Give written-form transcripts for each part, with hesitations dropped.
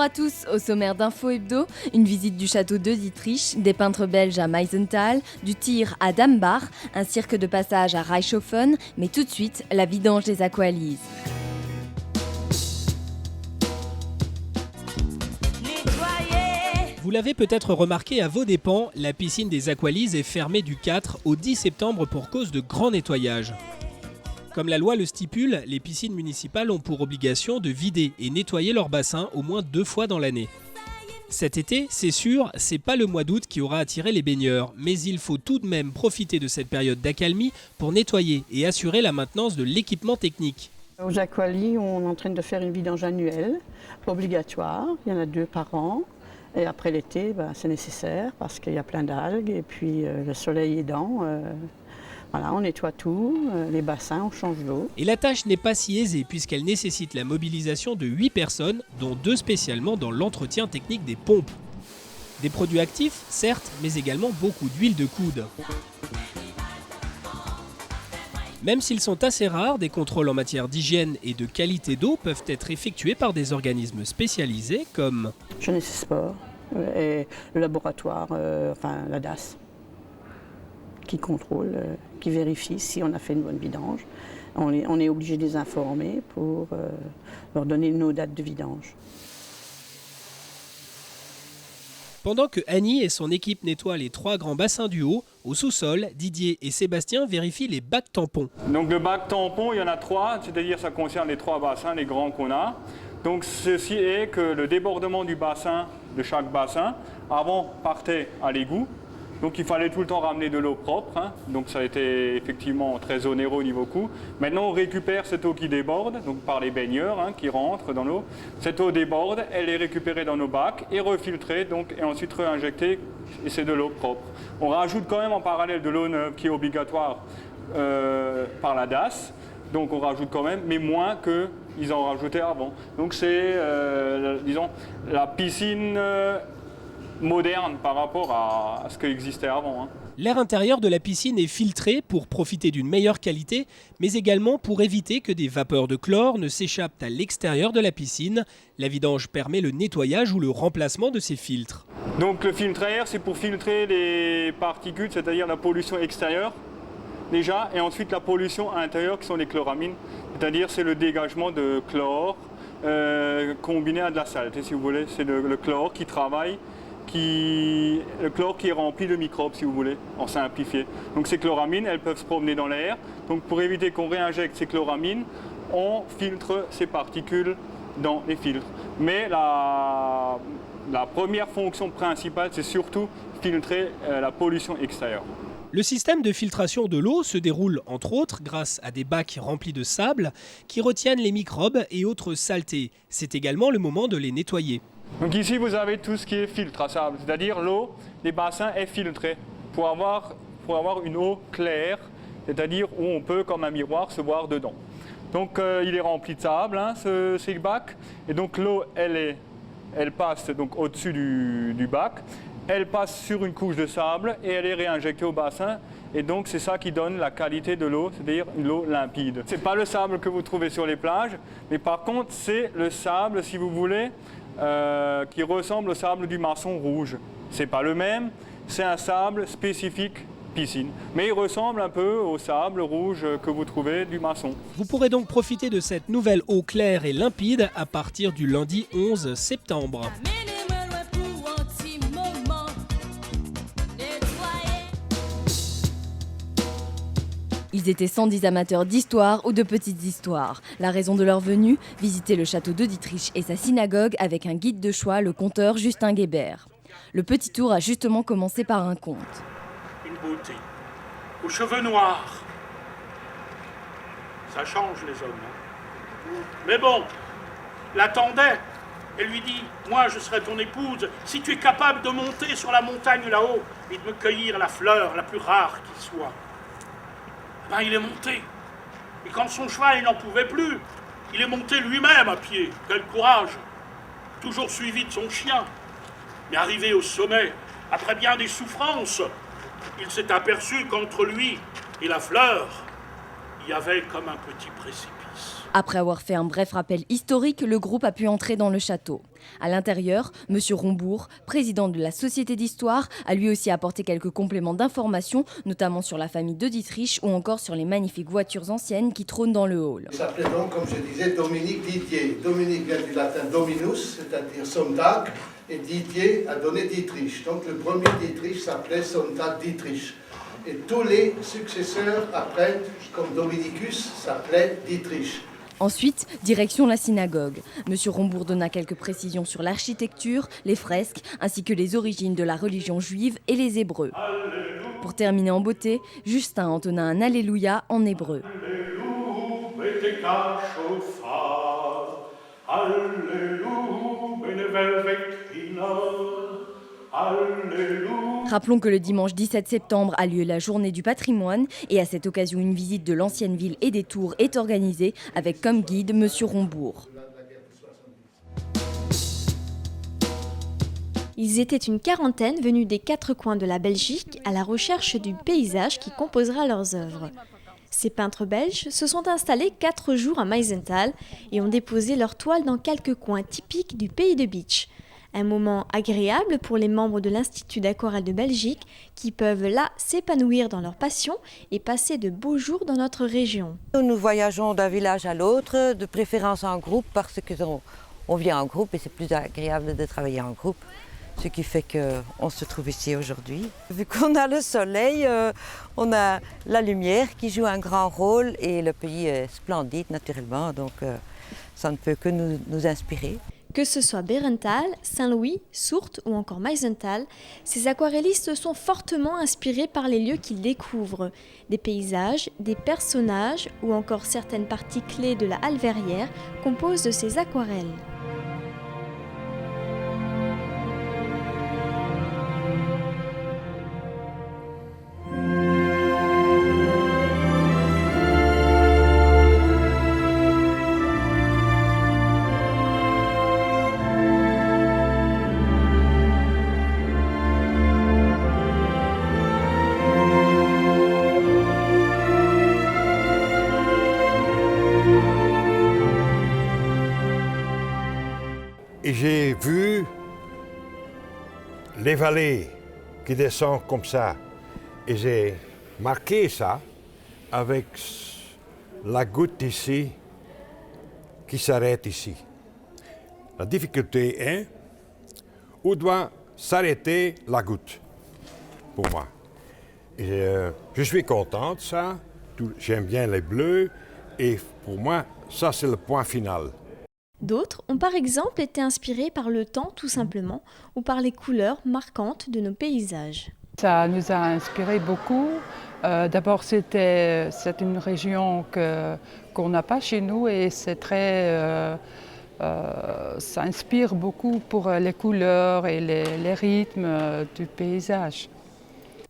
à tous, au sommaire d'Info Hebdo, une visite du château de Dietrich, des peintres belges à Meisenthal, du tir à Dambach, un cirque de passage à Reichshofen, mais tout de suite, la vidange des Aqualise. Vous l'avez peut-être remarqué à vos dépens, la piscine des Aqualise est fermée du 4 au 10 septembre pour cause de grands nettoyages. Comme la loi le stipule, les piscines municipales ont pour obligation de vider et nettoyer leurs bassins au moins 2 fois dans l'année. Cet été, c'est sûr, c'est pas le mois d'août qui aura attiré les baigneurs, mais il faut tout de même profiter de cette période d'accalmie pour nettoyer et assurer la maintenance de l'équipement technique. Aux Aqualise, on est en train de faire une vidange annuelle, obligatoire, il y en a 2 par an. Et après l'été, c'est nécessaire parce qu'il y a plein d'algues et puis le soleil aidant, voilà, on nettoie tout, les bassins, on change d'eau. Et la tâche n'est pas si aisée puisqu'elle nécessite la mobilisation de 8 personnes, dont 2 spécialement dans l'entretien technique des pompes. Des produits actifs, certes, mais également beaucoup d'huile de coude. Même s'ils sont assez rares, des contrôles en matière d'hygiène et de qualité d'eau peuvent être effectués par des organismes spécialisés comme Jeunesse et Sport et le laboratoire, la DAS, qui contrôle, qui vérifie si on a fait une bonne vidange. On est obligé de les informer pour leur donner nos dates de vidange. Pendant que Annie et son équipe nettoient les 3 grands bassins du haut, au sous-sol, Didier et Sébastien vérifient les bacs tampons. Donc le bac tampon, il y en a 3, c'est-à-dire ça concerne les 3 bassins, les grands qu'on a. Donc ceci est que le débordement du bassin, de chaque bassin, avant partait à l'égout. Donc il fallait tout le temps ramener de l'eau propre, donc ça a été effectivement très onéreux au niveau coût. Maintenant on récupère cette eau qui déborde, donc par les baigneurs qui rentrent dans l'eau. Cette eau déborde, elle est récupérée dans nos bacs et refiltrée et ensuite réinjectée, et c'est de l'eau propre. On rajoute quand même en parallèle de l'eau neuve qui est obligatoire par la DAS, donc on rajoute quand même, mais moins qu'ils en rajoutaient avant. Donc c'est, disons, la piscine moderne par rapport à ce qui existait avant. L'air intérieur de la piscine est filtré pour profiter d'une meilleure qualité, mais également pour éviter que des vapeurs de chlore ne s'échappent à l'extérieur de la piscine. La vidange permet le nettoyage ou le remplacement de ces filtres. Donc le filtre air, c'est pour filtrer les particules, c'est-à-dire la pollution extérieure déjà, et ensuite la pollution intérieure qui sont les chloramines, c'est-à-dire c'est le dégagement de chlore combiné à de la saleté, si vous voulez. C'est le chlore qui travaille. Le chlore qui est rempli de microbes, si vous voulez, en simplifié. Donc ces chloramines, elles peuvent se promener dans l'air. Donc pour éviter qu'on réinjecte ces chloramines, on filtre ces particules dans les filtres. Mais la première fonction principale, c'est surtout filtrer la pollution extérieure. Le système de filtration de l'eau se déroule entre autres grâce à des bacs remplis de sable qui retiennent les microbes et autres saletés. C'est également le moment de les nettoyer. Donc ici, vous avez tout ce qui est filtre à sable, c'est-à-dire l'eau des bassins est filtrée pour avoir une eau claire, c'est-à-dire où on peut, comme un miroir, se voir dedans. Donc il est rempli de sable, ces bacs, et donc l'eau, elle passe donc au-dessus du bac, elle passe sur une couche de sable et elle est réinjectée au bassin. Et donc c'est ça qui donne la qualité de l'eau, c'est-à-dire une eau limpide. Ce n'est pas le sable que vous trouvez sur les plages, mais par contre c'est le sable, si vous voulez, qui ressemble au sable du maçon rouge. C'est pas le même, c'est un sable spécifique piscine. Mais il ressemble un peu au sable rouge que vous trouvez du maçon. Vous pourrez donc profiter de cette nouvelle eau claire et limpide à partir du lundi 11 septembre. Ils étaient 110 amateurs d'histoire ou de petites histoires. La raison de leur venue, visiter le château de Dietrich et sa synagogue avec un guide de choix, le conteur Justin Guébert. Le petit tour a justement commencé par un conte. Une beauté, aux cheveux noirs. Ça change les hommes. Mais bon, l'attendait. Elle lui dit, moi je serai ton épouse si tu es capable de monter sur la montagne là-haut et de me cueillir la fleur la plus rare qui soit. Il est monté. Et quand son cheval il n'en pouvait plus, il est monté lui-même à pied. Quel courage! Toujours suivi de son chien. Mais arrivé au sommet, après bien des souffrances, il s'est aperçu qu'entre lui et la fleur, il y avait comme un petit précipice. Après avoir fait un bref rappel historique, le groupe a pu entrer dans le château. À l'intérieur, M. Rombourg, président de la Société d'Histoire, a lui aussi apporté quelques compléments d'information, notamment sur la famille de Dietrich ou encore sur les magnifiques voitures anciennes qui trônent dans le hall. Il s'appelait donc, comme je disais, Dominique Didier. Dominique vient du latin dominus, c'est-à-dire Sonntag, et Didier a donné Dietrich. Donc le premier Dietrich s'appelait Sonntag Dietrich. Et tous les successeurs après, comme Dominicus, s'appelaient Dietrich. Ensuite, direction la synagogue. M. Rombourg donna quelques précisions sur l'architecture, les fresques, ainsi que les origines de la religion juive et les Hébreux. Pour terminer en beauté, Justin entonna un Alléluia en hébreu. Rappelons que le dimanche 17 septembre a lieu la journée du patrimoine et à cette occasion une visite de l'ancienne ville et des tours est organisée avec comme guide M. Rombourg. Ils étaient une quarantaine venus des 4 coins de la Belgique à la recherche du paysage qui composera leurs œuvres. Ces peintres belges se sont installés 4 jours à Meisenthal et ont déposé leurs toiles dans quelques coins typiques du pays de Bitche. Un moment agréable pour les membres de l'Institut d'aquarelle de Belgique qui peuvent là s'épanouir dans leur passion et passer de beaux jours dans notre région. Nous voyageons d'un village à l'autre, de préférence en groupe parce qu'on vient en groupe et c'est plus agréable de travailler en groupe. Ce qui fait qu'on se trouve ici aujourd'hui. Vu qu'on a le soleil, on a la lumière qui joue un grand rôle et le pays est splendide naturellement, donc ça ne peut que nous inspirer. Que ce soit Bérenthal, Saint-Louis, Sourtes ou encore Meisenthal, ces aquarellistes sont fortement inspirés par les lieux qu'ils découvrent. Des paysages, des personnages ou encore certaines parties clés de la halle verrière composent de ces aquarelles. Et j'ai vu les vallées qui descendent comme ça. Et j'ai marqué ça avec la goutte ici qui s'arrête ici. La difficulté est où doit s'arrêter la goutte pour moi. Et, je suis content de ça. J'aime bien les bleus et pour moi, ça c'est le point final. D'autres ont par exemple été inspirés par le temps tout simplement ou par les couleurs marquantes de nos paysages. Ça nous a inspiré beaucoup. D'abord, c'est une région qu'on n'a pas chez nous et c'est très, ça inspire beaucoup pour les couleurs et les rythmes du paysage.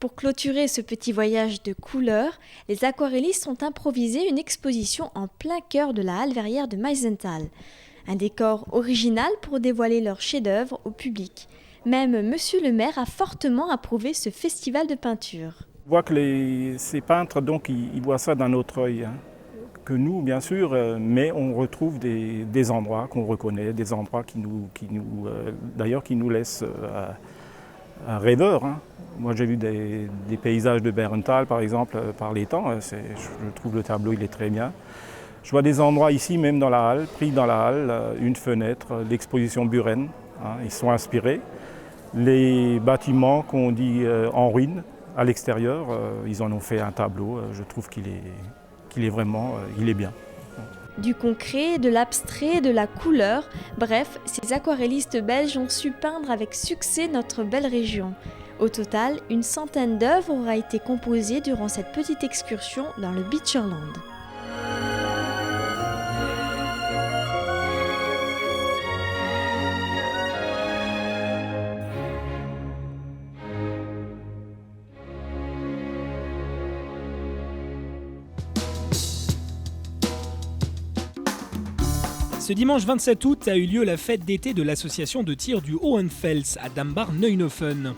Pour clôturer ce petit voyage de couleurs, les aquarellistes ont improvisé une exposition en plein cœur de la halle verrière de Meisenthal. Un décor original pour dévoiler leur chef-d'œuvre au public. Même Monsieur le maire a fortement approuvé ce festival de peinture. On voit que ces peintres, donc, ils voient ça d'un autre œil que nous, bien sûr, mais on retrouve des endroits qu'on reconnaît, des endroits qui nous laissent un rêveur. Moi, j'ai vu des paysages de Bérenthal, par exemple, par les temps. Je trouve le tableau, il est très bien. Je vois des endroits ici, même dans la halle, pris dans la halle, une fenêtre, l'exposition Buren, ils sont inspirés. Les bâtiments qu'on dit en ruine, à l'extérieur, ils en ont fait un tableau. Je trouve qu'il est vraiment, il est bien. Du concret, de l'abstrait, de la couleur, bref, ces aquarellistes belges ont su peindre avec succès notre belle région. Au total, une centaine d'œuvres aura été composée durant cette petite excursion dans le Beacherland. Ce dimanche 27 août a eu lieu la fête d'été de l'association de tir du Hohenfels à Dambach-Neuenhofen.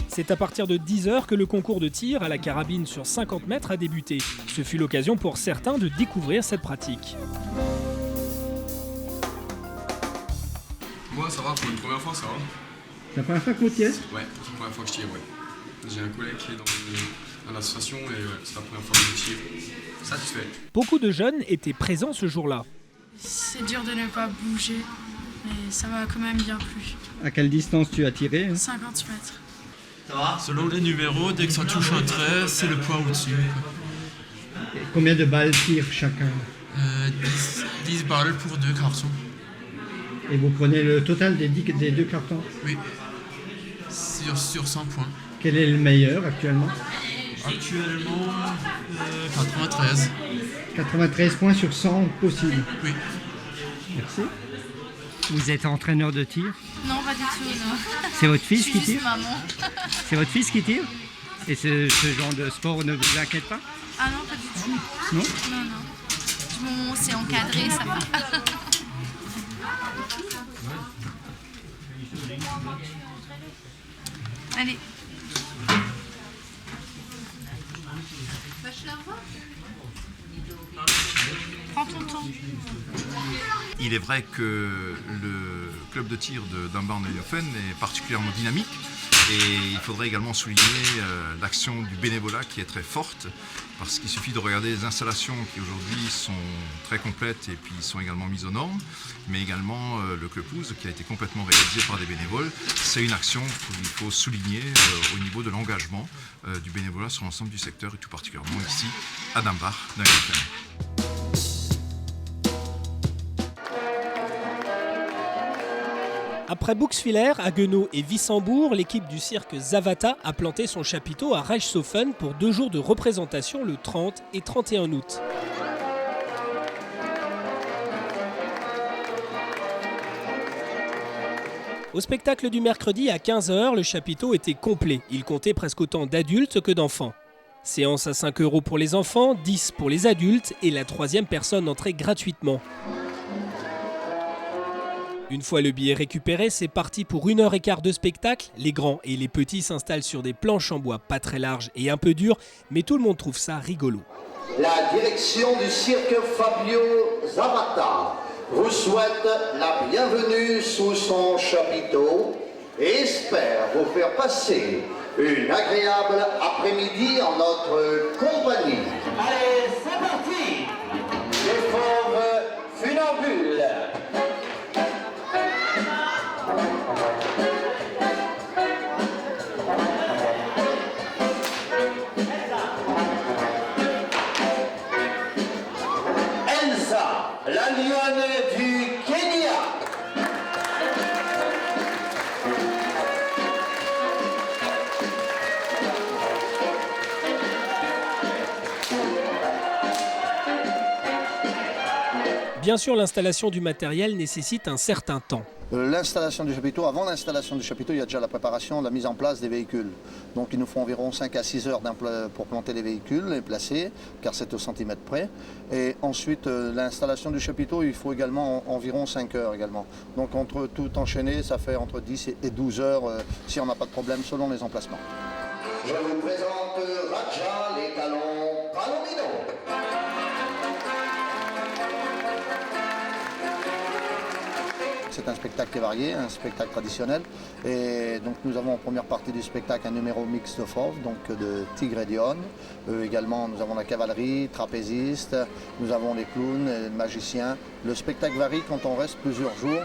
C'est à partir de 10h que le concours de tir à la carabine sur 50 mètres a débuté. Ce fut l'occasion pour certains de découvrir cette pratique. Moi, ça va, pour une première fois, ça va. C'est la première fois que vous tirez? Ouais, c'est la première fois que je tire, ouais. J'ai un collègue qui est dans l'association et c'est la première fois que je tire. Satisfait. Beaucoup de jeunes étaient présents ce jour-là. C'est dur de ne pas bouger, mais ça m'a quand même bien plu. À quelle distance tu as tiré? 50 mètres. Ça va? Selon les numéros, dès que ça touche un trait, c'est le point au-dessus. Et combien de balles tirent chacun? 10 balles pour 2 cartons. Et vous prenez le total des 2 cartons? Oui, sur 100 points. Quel est le meilleur actuellement? Actuellement, 93. 93 points sur 100 possible. Oui. Merci. Vous êtes entraîneur de tir? Non, pas du tout, non. C'est votre fils qui tire? Maman. C'est votre fils qui tire? Et ce genre de sport ne vous inquiète pas? Ah non, pas du tout. Non? Non, non. Bon, c'est encadré, ça va. Allez. Prends ton temps. Il est vrai que le club de tir d'Ambach-Neuhofen est particulièrement dynamique et il faudrait également souligner l'action du bénévolat qui est très forte parce qu'il suffit de regarder les installations qui aujourd'hui sont très complètes et puis sont également mises aux normes, mais également le clubhouse qui a été complètement réalisé par des bénévoles. C'est une action qu'il faut souligner au niveau de l'engagement du bénévolat sur l'ensemble du secteur et tout particulièrement ici à Ambach-Neuhofen. Après Buxwiller, Haguenau et Wissembourg, l'équipe du cirque Zavata a planté son chapiteau à Reichshofen pour 2 jours de représentation le 30 et 31 août. Au spectacle du mercredi à 15 h, le chapiteau était complet. Il comptait presque autant d'adultes que d'enfants. Séance à 5 € pour les enfants, 10 pour les adultes et la 3e personne entrait gratuitement. Une fois le billet récupéré, c'est parti pour 1h15 de spectacle. Les grands et les petits s'installent sur des planches en bois pas très larges et un peu dures, mais tout le monde trouve ça rigolo. La direction du cirque Fabio Zavata vous souhaite la bienvenue sous son chapiteau et espère vous faire passer une agréable après-midi en notre compagnie. Allez, c'est parti! Les fauves funambules. La lionne du Kenya. Bien sûr, l'installation du matériel nécessite un certain temps. L'installation du chapiteau, avant l'installation du chapiteau, il y a déjà la préparation, la mise en place des véhicules. Donc il nous faut environ 5 à 6 heures pour planter les véhicules, les placer, car c'est au centimètre près. Et ensuite, l'installation du chapiteau, il faut également environ 5 heures également. Donc entre tout enchaîné, ça fait entre 10 et 12 heures si on n'a pas de problème selon les emplacements. Je vous présente Raja, les talons Palomino. C'est un spectacle qui est varié, un spectacle traditionnel. Et donc nous avons en première partie du spectacle un numéro mixte de fauve, donc de tigre et d'yonne. Également nous avons la cavalerie, trapéziste, nous avons les clowns, les magiciens. Le spectacle varie quand on reste plusieurs jours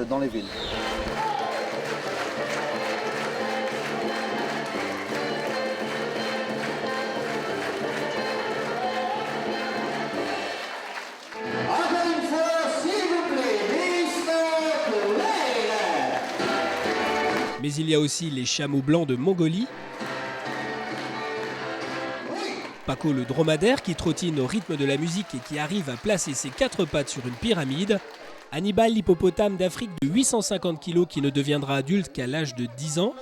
dans les villes. Mais il y a aussi les chameaux blancs de Mongolie, Paco le dromadaire qui trottine au rythme de la musique et qui arrive à placer ses 4 pattes sur une pyramide, Hannibal l'hippopotame d'Afrique de 850 kg qui ne deviendra adulte qu'à l'âge de 10 ans,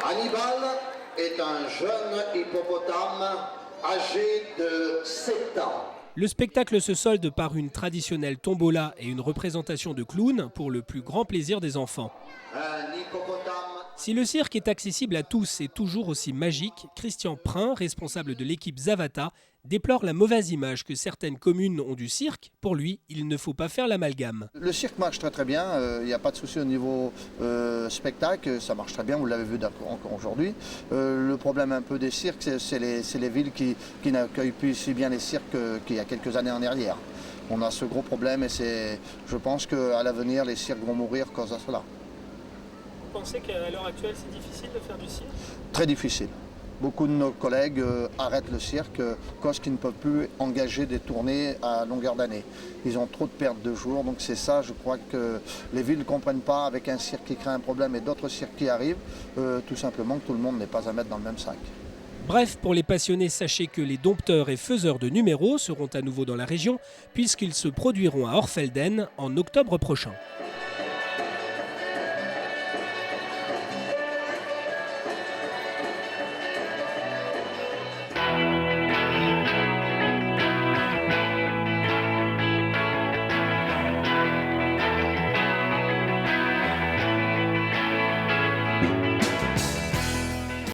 Hannibal est un jeune hippopotame âgé de 7 ans. Le spectacle se solde par une traditionnelle tombola et une représentation de clown pour le plus grand plaisir des enfants. Si le cirque est accessible à tous et toujours aussi magique, Christian Prin, responsable de l'équipe Zavata, déplore la mauvaise image que certaines communes ont du cirque. Pour lui, il ne faut pas faire l'amalgame. Le cirque marche très très bien, il n'y a pas de souci au niveau spectacle, ça marche très bien, vous l'avez vu encore aujourd'hui. Le problème un peu des cirques, c'est les villes qui n'accueillent plus si bien les cirques qu'il y a quelques années en arrière. On a ce gros problème et je pense qu'à l'avenir, les cirques vont mourir à cause de cela. Vous pensez qu'à l'heure actuelle, c'est difficile de faire du cirque? Très difficile. Beaucoup de nos collègues arrêtent le cirque cause qu'ils ne peuvent plus engager des tournées à longueur d'année. Ils ont trop de pertes de jours, donc c'est ça, je crois que les villes ne comprennent pas avec un cirque qui crée un problème et d'autres cirques qui arrivent, tout simplement que tout le monde n'est pas à mettre dans le même sac. Bref, pour les passionnés, sachez que les dompteurs et faiseurs de numéros seront à nouveau dans la région puisqu'ils se produiront à Orfelden en octobre prochain.